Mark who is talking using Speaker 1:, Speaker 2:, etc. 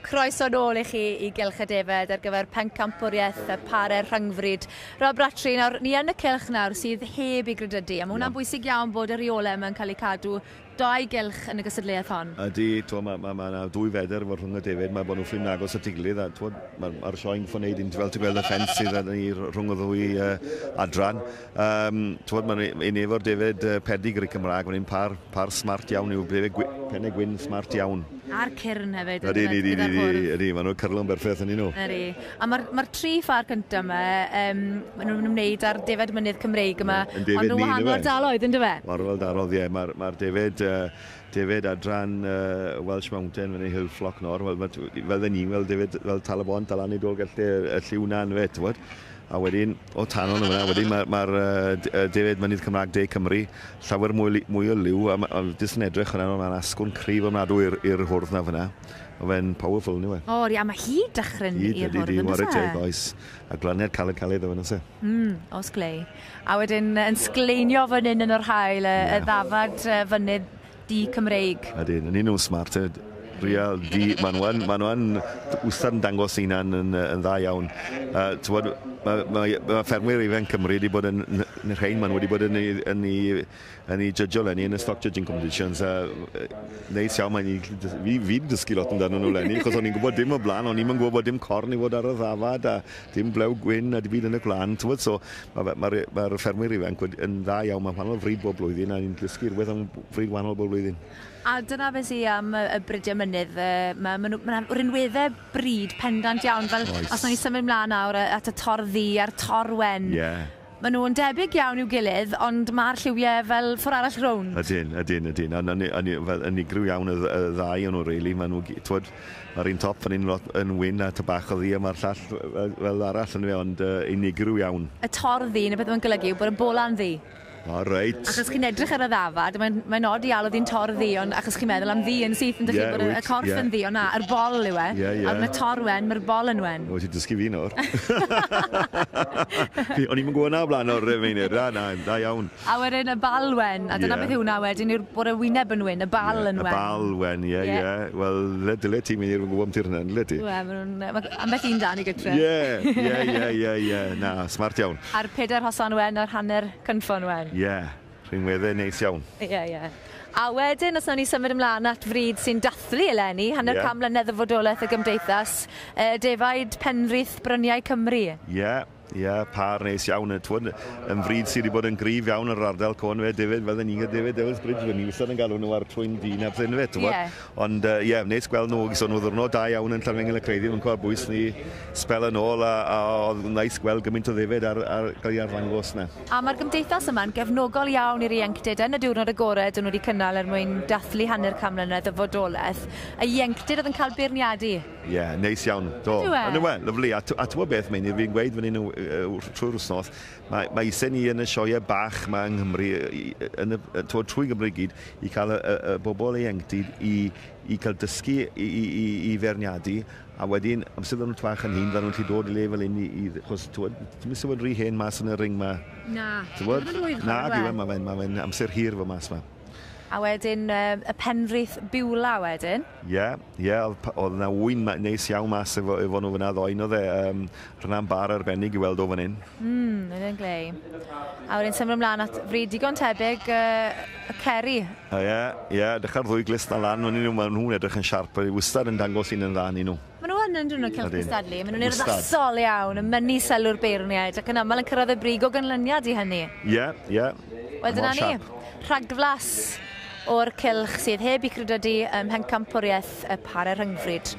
Speaker 1: Croeso nôl i chi I Gylch y Defed ar gyfer pencampwriaeth y Parau'r Rhyngfryd. Rob Ratri, nawr, ni yn y cylch nawr sydd heb I grydydu, a mae hwnna'n bwysig iawn bod y reolau yma'n cael ei cadw dau gylch yn y gysadleuaeth hon. Ydy,
Speaker 2: mae dwy feder fod rhwng y Defed, mae bod nhw'n ffrind agos at ei gilydd, a mae'r sioen ffôn neud fel ti'n gweld y ffens sydd rhwng y ddwy adran. Mae'n efo'r Defed pedig yr Cymraeg, mae'n par smart iawn yw, pennau gwyn smart iawn.
Speaker 1: A'r cyrn hefyd.
Speaker 2: Ydy, maen nhw'n cyrlo'n berffaith yn un nhw.
Speaker 1: Ydy. A mae'r tri phar cyntaf yma, maen nhw'n ymwneud â'r Defed Mynydd Cymreig yma, ond nhw'n wahanol ardaloedd, ynddo fe?
Speaker 2: Wahanol ardaloedd, ie. Mae'r Defed adran Welsh Mountain fan ei Hillflock Nor, fel ni'n gweld Defed fel Talabon, Talan I Dolgellte y lliw na yn fe, ti'n bod? A wedyn, o Tanon yma, wedyn mae'r Defed Mynydd Cymraeg De Cymru llawer mwy o liw, a dys yn edrych yna, mae'n asgwrn cryf ofnadw i'r hwrdd na fyna. O fe'n powerful ni we.
Speaker 1: O, a mae hi dechrau'n i'r hwrdd yn
Speaker 2: dysau? Oes, a glaniad caled o fyna se.
Speaker 1: O sglei. A wedyn yn sgleinio fan hyn yn yr hael, y ddafad fynydd di Cymreig.
Speaker 2: Ydyn, yn un nhw'n smart, real di, maen nhw'n wstad yn dangos unan yn dda iawn. Mae ffermwyr ifanc Cymru wedi bod yn rhain, maen nhw wedi bod yn ei judgio lenni yn y stock judging competitions. Neis iawn, fi wedi dysgu lot amdano nhw lenni, achos o'n i'n gwybod dim o blaen, o'n i'n gwybod dim corn I fod ar y ddafad, a dim blew gwyn, a dim byd yn y glan. So, mae'r ffermwyr ifanc yn dda iawn, mae'n wahanol fryd bob blwyddyn, a ni'n dysgu rhywbeth am fryd wahanol bob blwyddyn.
Speaker 1: A dyna beth sy'n am y brydiau mynydd, mae'n rinweddau bryd pendant iawn, fel os o'n i symud ymlaen nawr at y Tor-ddu a'r Tor-wen. Maen nhw'n debyg iawn i'w gilydd, ond mae'r lliwiau fel ffwr arall rownd.
Speaker 2: Ydyn. Yn unigryw iawn y ddau o'n nhw, really. Mae'r un top yn wyn a tybach o ddi, a mae'r llall fel arall yn fe, ond unigryw iawn.
Speaker 1: Y Tor-ddu, neu beth mae'n golygu, yw bod y bolan ddi.
Speaker 2: O, reit.
Speaker 1: Achos chi'n edrych ar y ddafad, mae'n od I alw ddi'n Tor-ddu, ond achos chi'n meddwl am ddi yn syth yn dych bod y corff yn ddi, ond na, yr bol yw e. A yn y Tor-wen, mae'r bol yn wen.
Speaker 2: O, ti'n dysgu fi nawr. O'n i'n gwybod na o blaen o'r meinir, da iawn.
Speaker 1: A wedyn y balwen, a dyna beth yw hwnna wedyn, yw'r bod y wyneb yn wen, y bal yn wen.
Speaker 2: Y balwen, ie. Wel, dyle ti mynd i'r gwybod am tirna, dyle ti?
Speaker 1: Ambell un dan I gytre.
Speaker 2: Ie. Na, smart iawn.
Speaker 1: A'r peder hosan wen a'r hanner cynffon wen.
Speaker 2: Ie, rhywbeth neis iawn.
Speaker 1: Ie. A wedyn, os nawn ni symud ymlaen at fryd sy'n dathlu eleni, hanner cam mlynedd y fodolaeth y gymdeithas, defaid Penrith Bryniau Cymru. Ie,
Speaker 2: par neis iawn. Yn fryd sydd wedi bod yn grif iawn yr ardal con fe, Defed, fel ni'n Defed Devil's Bridge, ni wastad yn galw nhw ar trwy'n dyn a bryn fe, ond neis gweld nhw, so nhw ddwrnod da iawn yn Llanfengel y Creiddi, yn cael bwys ni spel yn ôl, a oedd neis gweld gymaint o Defed ar gael ei arddangos na.
Speaker 1: A mae'r gymdeithas yma'n gefnogol iawn i'r ieuenctid yn y diwrnod agored yn wedi cynnal mwyn dathlu hanner cam mlynedd y fodolaeth. Y ieuenctid oedd yn cael beirniadu.
Speaker 2: Ie, neis iawn. Lyflu. A ti'n beth, fi'n gweud fan hyn trwy'r wsnos, mae isen ni yn y sioiau bach yma yng Nghymru, trwy Gymru gyd, I cael y bobl ieuenctid I cael dysgu I ferniadu, a wedyn, amser nhw'n twach yn hun, fe nhw'n dod I lefel un achos ti'n sefyd rhy hen mas yn y ring ma.
Speaker 1: Na,
Speaker 2: mae'n amser hir fy mas ma.
Speaker 1: A wedyn y Penrith Biwla wedyn?
Speaker 2: Ie, oedd yna wyn neis iawn mas efo nhw fyna ddoen oedd rhywna'n bar arbennig I weld o fan hyn.
Speaker 1: Yn glei. A wedyn symud ymlaen at fryd digon tebyg y Ceri.
Speaker 2: Ie, dechrau'r ddwy glist na lan, mae nhw'n edrych yn siarp, wastad yn dangos un yn dda ni nhw.
Speaker 1: Mae nhw yn dyn nhw'n Celtic Stadlu, mae nhw'n urddasol iawn, yn mynnu sylw'r beirniaid, ac yn aml yn cyrraedd y brig o ganlyniad I hynny.
Speaker 2: Ie.
Speaker 1: Wedyn na ni, rhagflas o'r cylch sydd heb I crydydu ym mhencampwriaeth y Parau'r Rhyngfryd.